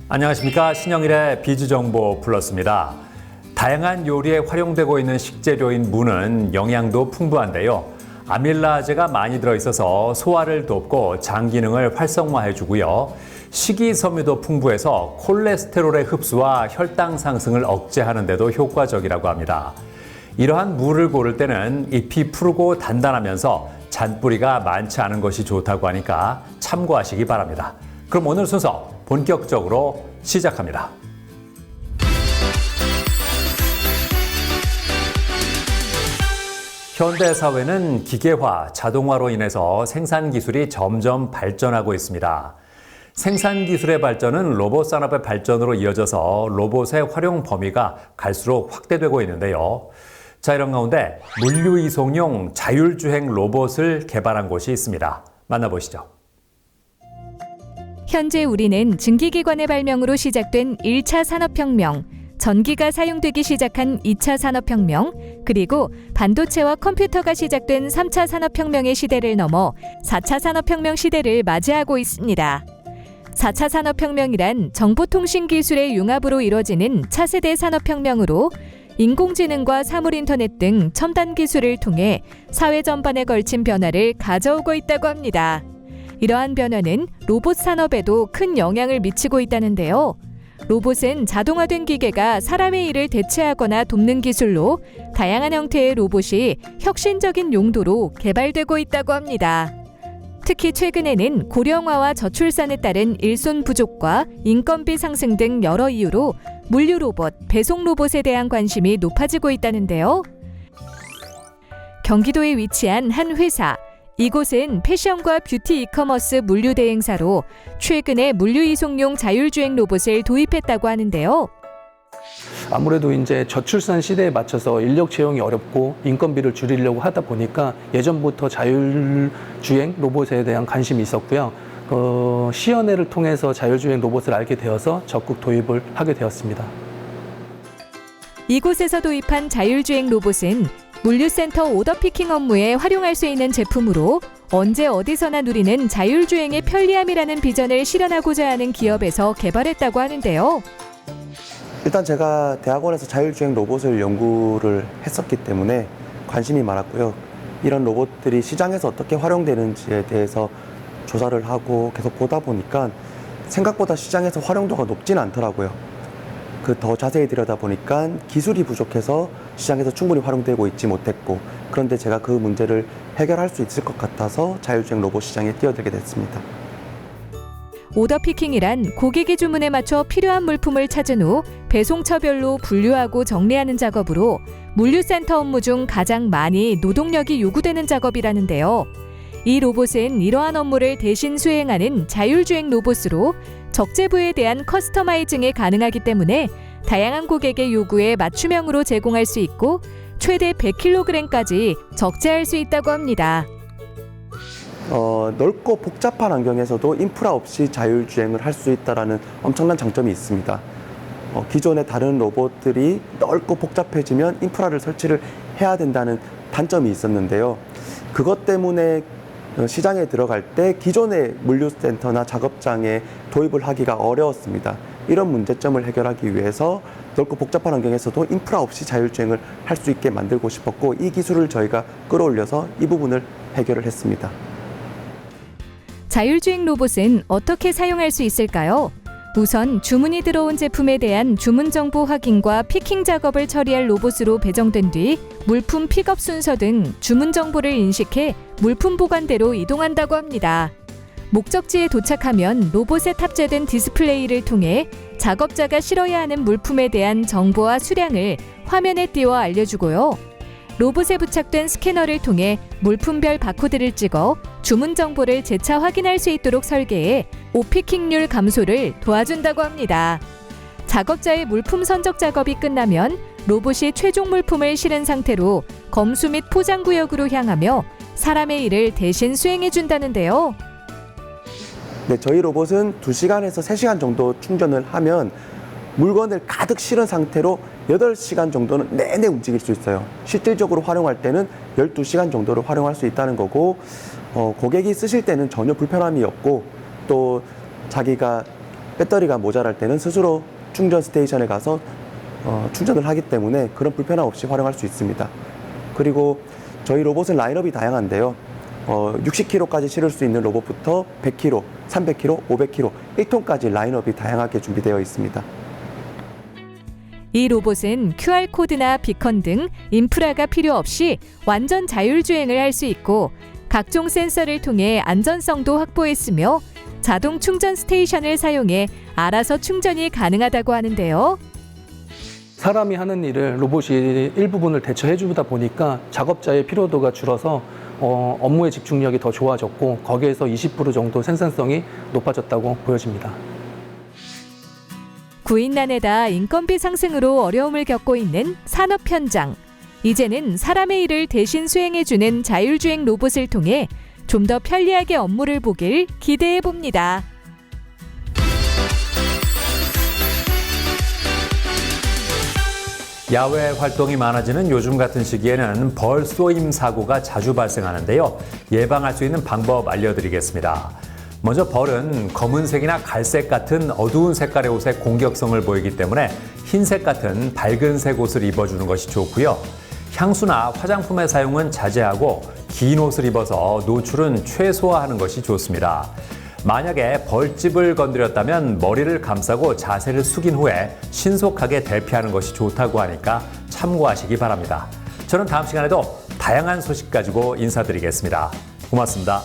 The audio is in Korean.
안녕하십니까. 신영일의 비주정보 플러스입니다. 다양한 요리에 활용되고 있는 식재료인 무는 영양도 풍부한데요. 아밀라제가 많이 들어있어서 소화를 돕고 장 기능을 활성화해주고요. 식이섬유도 풍부해서 콜레스테롤의 흡수와 혈당 상승을 억제하는 데도 효과적이라고 합니다. 이러한 무를 고를 때는 잎이 푸르고 단단하면서 잔뿌리가 많지 않은 것이 좋다고 하니까 참고하시기 바랍니다. 그럼 오늘 순서 본격적으로 시작합니다. 현대 사회는 기계화, 자동화로 인해서 생산 기술이 점점 발전하고 있습니다. 생산 기술의 발전은 로봇 산업의 발전으로 이어져서 로봇의 활용 범위가 갈수록 확대되고 있는데요. 자, 이런 가운데 물류 이송용 자율주행 로봇을 개발한 곳이 있습니다. 만나보시죠. 현재 우리는 증기기관의 발명으로 시작된 1차 산업혁명, 전기가 사용되기 시작한 2차 산업혁명, 그리고 반도체와 컴퓨터가 시작된 3차 산업혁명의 시대를 넘어 4차 산업혁명 시대를 맞이하고 있습니다. 4차 산업혁명이란 정보통신기술의 융합으로 이뤄지는 차세대 산업혁명으로 인공지능과 사물인터넷 등 첨단 기술을 통해 사회 전반에 걸친 변화를 가져오고 있다고 합니다. 이러한 변화는 로봇 산업에도 큰 영향을 미치고 있다는데요. 로봇은 자동화된 기계가 사람의 일을 대체하거나 돕는 기술로 다양한 형태의 로봇이 혁신적인 용도로 개발되고 있다고 합니다. 특히 최근에는 고령화와 저출산에 따른 일손 부족과 인건비 상승 등 여러 이유로 물류 로봇, 배송 로봇에 대한 관심이 높아지고 있다는데요. 경기도에 위치한 한 회사. 이곳은 패션과 뷰티 이커머스 물류 대행사로 최근에 물류 이송용 자율주행 로봇을 도입했다고 하는데요. 아무래도 이제 저출산 시대에 맞춰서 인력 채용이 어렵고 인건비를 줄이려고 하다 보니까 예전부터 자율주행 로봇에 대한 관심이 있었고요. 시연회를 통해서 자율주행 로봇을 알게 되어서 적극 도입을 하게 되었습니다. 이곳에서 도입한 자율주행 로봇은 물류센터 오더피킹 업무에 활용할 수 있는 제품으로 언제 어디서나 누리는 자율주행의 편리함이라는 비전을 실현하고자 하는 기업에서 개발했다고 하는데요. 일단 제가 대학원에서 자율주행 로봇을 연구를 했었기 때문에 관심이 많았고요. 이런 로봇들이 시장에서 어떻게 활용되는지에 대해서 조사를 하고 계속 보다 보니까 생각보다 시장에서 활용도가 높진 않더라고요. 더 자세히 들여다보니까 기술이 부족해서 시장에서 충분히 활용되고 있지 못했고, 그런데 제가 그 문제를 해결할 수 있을 것 같아서 자율주행 로봇 시장에 뛰어들게 됐습니다. 오더피킹이란 고객의 주문에 맞춰 필요한 물품을 찾은 후 배송처별로 분류하고 정리하는 작업으로 물류센터 업무 중 가장 많이 노동력이 요구되는 작업이라는데요. 이 로봇은 이러한 업무를 대신 수행하는 자율주행 로봇으로 적재부에 대한 커스터마이징이 가능하기 때문에 다양한 고객의 요구에 맞춤형으로 제공할 수 있고 최대 100kg까지 적재할 수 있다고 합니다. 넓고 복잡한 환경에서도 인프라 없이 자율주행을 할 수 있다는 엄청난 장점이 있습니다. 기존의 다른 로봇들이 넓고 복잡해지면 인프라를 설치를 해야 된다는 단점이 있었는데요. 그것 때문에 시장에 들어갈 때 기존의 물류센터나 작업장에 도입을 하기가 어려웠습니다. 이런 문제점을 해결하기 위해서 넓고 복잡한 환경에서도 인프라 없이 자율주행을 할 수 있게 만들고 싶었고, 이 기술을 저희가 끌어올려서 이 부분을 해결을 했습니다. 자율주행 로봇은 어떻게 사용할 수 있을까요? 우선 주문이 들어온 제품에 대한 주문 정보 확인과 피킹 작업을 처리할 로봇으로 배정된 뒤 물품 픽업 순서 등 주문 정보를 인식해 물품 보관대로 이동한다고 합니다. 목적지에 도착하면 로봇에 탑재된 디스플레이를 통해 작업자가 실어야 하는 물품에 대한 정보와 수량을 화면에 띄워 알려주고요. 로봇에 부착된 스캐너를 통해 물품별 바코드를 찍어 주문 정보를 재차 확인할 수 있도록 설계해 오피킹률 감소를 도와준다고 합니다. 작업자의 물품 선적 작업이 끝나면 로봇이 최종 물품을 실은 상태로 검수 및 포장 구역으로 향하며 사람의 일을 대신 수행해준다는데요. 네, 저희 로봇은 2시간에서 3시간 정도 충전을 하면 물건을 가득 실은 상태로 8시간 정도는 내내 움직일 수 있어요. 실질적으로 활용할 때는 12시간 정도를 활용할 수 있다는 거고, 고객이 쓰실 때는 전혀 불편함이 없고, 또 자기가 배터리가 모자랄 때는 스스로 충전 스테이션에 가서 충전을 하기 때문에 그런 불편함 없이 활용할 수 있습니다. 그리고 저희 로봇은 라인업이 다양한데요. 60kg까지 실을 수 있는 로봇부터 100kg, 300kg, 500kg, 1톤까지 라인업이 다양하게 준비되어 있습니다. 이 로봇은 QR코드나 비컨 등 인프라가 필요 없이 완전 자율주행을 할 수 있고 각종 센서를 통해 안전성도 확보했으며 자동 충전 스테이션을 사용해 알아서 충전이 가능하다고 하는데요. 사람이 하는 일을 로봇이 일부분을 대처해 주다 보니까 작업자의 피로도가 줄어서 업무의 집중력이 더 좋아졌고 거기에서 20% 정도 생산성이 높아졌다고 보여집니다. 구인난에다 인건비 상승으로 어려움을 겪고 있는 산업 현장. 이제는 사람의 일을 대신 수행해주는 자율주행 로봇을 통해 좀 더 편리하게 업무를 보길 기대해 봅니다. 야외 활동이 많아지는 요즘 같은 시기에는 벌 쏘임 사고가 자주 발생하는데요. 예방할 수 있는 방법 알려드리겠습니다. 먼저 벌은 검은색이나 갈색 같은 어두운 색깔의 옷에 공격성을 보이기 때문에 흰색 같은 밝은색 옷을 입어주는 것이 좋고요. 향수나 화장품의 사용은 자제하고 긴 옷을 입어서 노출은 최소화하는 것이 좋습니다. 만약에 벌집을 건드렸다면 머리를 감싸고 자세를 숙인 후에 신속하게 대피하는 것이 좋다고 하니까 참고하시기 바랍니다. 저는 다음 시간에도 다양한 소식 가지고 인사드리겠습니다. 고맙습니다.